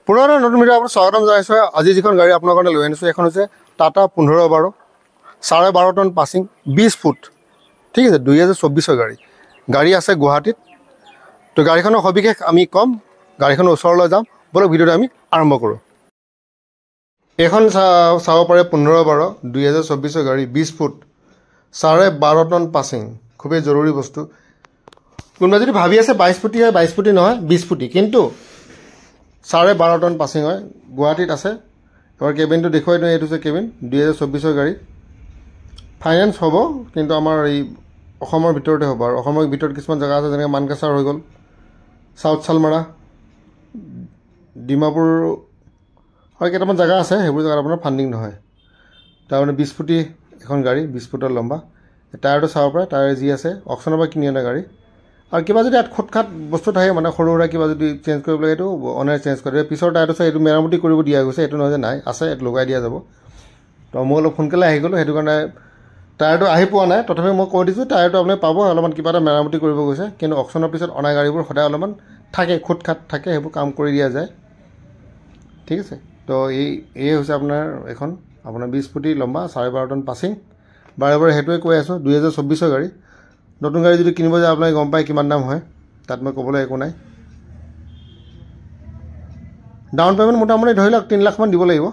পুনৰ নতুন ভিডিঅ' আপোনাক স্বাগতম জনাইছোঁ। আজি যিখন গাড়ী আপোনাৰ কাৰণে লৈ আনিছোঁ এখন হৈছে টাটা 1512 12.5 টন পাছিং 20 ফুট, ঠিক আছে, 2024 গাড়ী। গাড়ী আছে গুৱাহাটীত। তো গাড়ীখনৰ সবিশেষ আমি ক'ম, গাড়ীখনৰ ওচৰলৈ যাম, বলক ভিডিঅ'টো আমি আৰম্ভ কৰোঁ। এইখন চাব পাৰে 1512 2024 গাড়ী, 20 ফুট 12.5 টন পাছিং, খুবেই জৰুৰী বস্তু। কোনোবা যদি ভাবি আছে 22 ফুটি হয়, 22 ফুটি নহয়, 20 ফুটি, কিন্তু 12.5 টন পাছিং হয়, গুৱাহাটীত আছে। এবাৰ কেবিনটো দেখুৱাই দিওঁ, এইটো হৈছে কেবিন, 2024 গাড়ী। ফাইনেন্স হ'ব, কিন্তু আমাৰ এই অসমৰ ভিতৰতে হ'ব। আৰু অসমৰ ভিতৰত কিছুমান জেগা আছে, যেনেকৈ মানকাছাৰ হৈ গ'ল, চাউথ চালমাৰা, ডিমাপুৰ, হয় কেইটামান জেগা আছে, সেইবোৰ জেগাত আপোনাৰ ফাণ্ডিং নহয়। তাৰমানে 20 ফুটি এখন গাড়ী, 20 ফুটৰ লম্বা। টায়াৰটো চাব পাৰে, টায়াৰ যি আছে অকশ্যনৰ পৰা কিনি অনা গাড়ী। আৰু কিবা যদি ইয়াত খুটখাট বস্তু থাকে, মানে সৰু সুৰা কিবা যদি চেঞ্জ কৰিব লাগে, এইটো অনাৰে চেঞ্জ কৰি দিয়ে। পিছৰ টায়াৰটো চাই এইটো মেৰামতি কৰিব দিয়া গৈছে, এইটো নহয় যে নাই, আছে, এইটো লগাই দিয়া যাব। তো মই অলপ সোনকালে আহি গ'লোঁ, সেইটো কাৰণে টায়াৰটো আহি পোৱা নাই। তথাপি মই কৈ দিছোঁ টায়াৰটো আপুনি পাব, অলপমান কিবা এটা মেৰামতি কৰিব গৈছে। কিন্তু অকশ্যনৰ পিছত অনা গাড়ীবোৰ সদায় অলপমান থাকে, খুটখাট থাকে, সেইবোৰ কাম কৰি দিয়া যায়, ঠিক আছে। তো এই হৈছে আপোনাৰ এখন আপোনাৰ 20 ফুটি লম্বা 12.5 টন পাছিং। বাৰে বাৰে সেইটোৱে কৈ আছোঁ, 2024 গাড়ী। নতুন গাড়ী যদি কিনিব যায় আপোনালোকে গম পায় কিমান দাম হয়, তাত মই ক'বলৈ একো নাই। ডাউন পে'মেণ্ট মোটামুটি ধৰি লওক 3 লাখমান দিব লাগিব।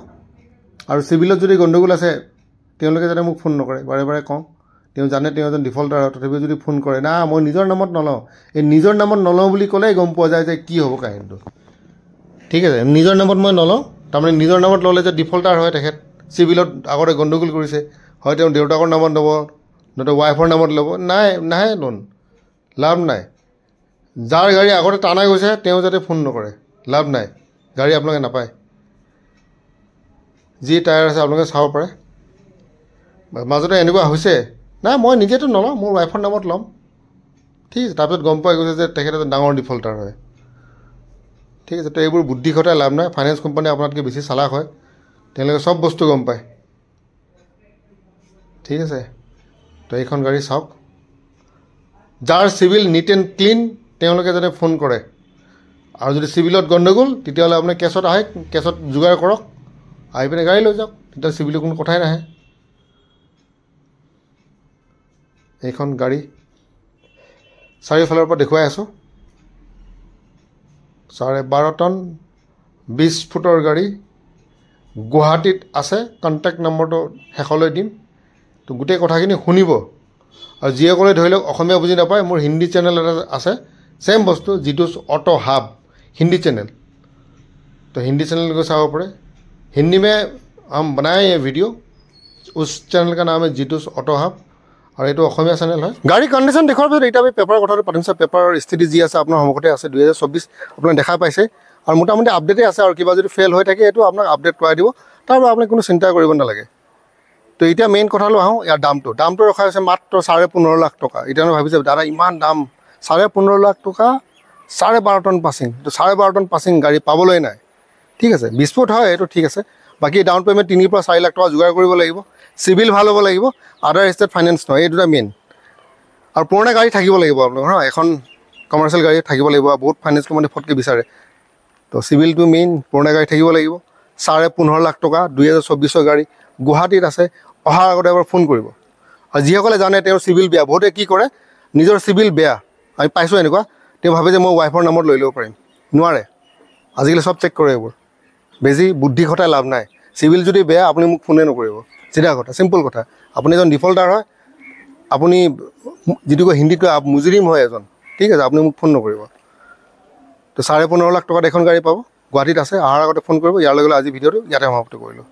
আৰু চিভিলত যদি গণ্ডগোল আছে, তেওঁলোকে যাতে মোক ফোন নকৰে, বাৰে বাৰে কওঁ। তেওঁ জানে তেওঁ এজন ডিফল্টাৰ হয়, তথাপিও যদি ফোন কৰে, না মই নিজৰ নামত নলওঁ, এই নিজৰ নামত নলওঁ বুলি ক'লেই গম পোৱা যায় যে কি হ'ব কাহিনীটো, ঠিক আছে। নিজৰ নামত মই নলওঁ, তাৰমানে নিজৰ নামত ল'লে যে ডিফল্টাৰ হয় তেখেত, চিভিলত আগতে গণ্ডগোল কৰিছে, হয় তেওঁ দেউতাকৰ নামত ল'ব, নহয়তো ৱাইফৰ নামত ল'ব, নাহে লোন, লাভ নাই। যাৰ গাড়ী আগতে টানা গৈছে তেওঁ যাতে ফোন নকৰে, লাভ নাই, গাড়ী আপোনালোকে নাপায়। যি টায়াৰ আছে আপোনালোকে চাব পাৰে। মাজতে এনেকুৱা হৈছে, নাই মই নিজেতো নলওঁ, মোৰ ৱাইফৰ নামত ল'ম, ঠিক আছে। তাৰপিছত গম পোৱা গৈছে যে তেখেত এজন ডাঙৰ ডিফল্টাৰ হয়, ঠিক আছে। তো এইবোৰ বুদ্ধি খটাই লাভ নাই। ফাইনেন্স কোম্পানী আপোনাতকৈ বেছি চালাক হয়, তেওঁলোকে চব বস্তু গম পায়, ঠিক আছে। তো এইখন গাড়ী চাওক, যাৰ চিভিল নিট এণ্ড ক্লিন তেওঁলোকে যাতে ফোন কৰে। আৰু যদি চিভিলত গণ্ডগোল, তেতিয়াহ'লে আপুনি কেছত আহে, কেছত যোগাৰ কৰক, আহি পিনে গাড়ী লৈ যাওক, তেতিয়া চিভিলৰ কোনো কথাই নাহে। এইখন গাড়ী চাৰিওফালৰ পৰা দেখুৱাই আছোঁ, 12.5 টন 20 ফুটৰ গাড়ী, গুৱাহাটীত আছে। কণ্টেক্ট নম্বৰটো শেষলৈ দিম, তো গোটেই কথাখিনি শুনিব। আৰু যিসকলে ধৰি লওক অসমীয়া বুজি নাপায়, মোৰ হিন্দী চেনেল এটা আছে, ছেম বস্তু, জিতুছ অটো হাব हिंदी चैनल। तो हिंदी चैनल को चाहो पड़े, हिंदी में हम बनाए ये वीडियो, उस चैनल का नाम है जितुस ऑटो हब, और ये অসমীয়া চেনেল হয়। গাড়ী কণ্ডিশ্যন দেখুৱাৰ পিছত এতিয়া আমি পেপাৰৰ কথাটো পাতিম। পেপাৰৰ স্থিতি যি আছে আপোনাৰ সন্মুখতে আছে, 2024 আপোনাক দেখা পাইছে, আৰু মোটামুটি আপডেটেই আছে। আৰু কিবা যদি ফেইল হৈ থাকে এইটো আপোনাক আপডেট কৰাই দিব, তাৰ পৰা আপুনি কোনো চিন্তা কৰিব নালাগে। তো এতিয়া মেইন কথালৈ আহোঁ, ইয়াৰ দামটো ৰখা হৈছে মাত্ৰ 15.5 লাখ টকা। এতিয়া মই ভাবিছোঁ দাদা ইমান দাম, 15.5 লাখ টকা 12.5 টন পাছিং। তো 12.5 টন পাছিং গাড়ী পাবলৈ নাই, ঠিক আছে। 20 ফুট হয়, এইটো ঠিক আছে। বাকী ডাউন পে'মেণ্ট 3 পৰা 4 লাখ টকা যোগাৰ কৰিব লাগিব, চিভিল ভাল হ'ব লাগিব, আদাৰ ষ্টেট ফাইনেন্স নহয়, এই দুটা মেইন। আৰু পুৰণা গাড়ী থাকিব লাগিব আপোনালোকৰ, হা, এখন কমাৰ্চিয়েল গাড়ী থাকিব লাগিব। বহুত ফাইনেন্স কোম্পানী ফটকৈ বিচাৰে, তো চিভিলটো মেইন, পুৰণা গাড়ী থাকিব লাগিব। 15.5 লাখ টকা 2024 গাড়ী, গুৱাহাটীত আছে। অহাৰ আগতে এবাৰ ফোন কৰিব। আৰু যিসকলে জানে তেওঁৰ চিভিল বেয়া, বহুতে কি কৰে, নিজৰ চিভিল বেয়া, আমি পাইছোঁ এনেকুৱা, তেওঁ ভাবে যে মই ৱাইফৰ নামত লৈ ল'ব পাৰিম, নোৱাৰে। আজিকালি চব চেক কৰে এইবোৰ, বেছি বুদ্ধি খটাই লাভ নাই। চিভিল যদি বেয়া আপুনি মোক ফোনে নকৰিব, চিধা কথা, চিম্পল কথা। আপুনি এজন ডিফল্টাৰ হয়, আপুনি যিটো কয় হিন্দীত কয় মুজৰিম হয় এজন, ঠিক আছে, আপুনি মোক ফোন নকৰিব। তো 15.5 লাখ টকাত এখন গাড়ী পাব, গুৱাহাটীত আছে। অহাৰ আগতে ফোন কৰিব। ইয়াৰ লগে লগে আজি ভিডিঅ'টো ইয়াতে সমাপ্ত কৰিলোঁ।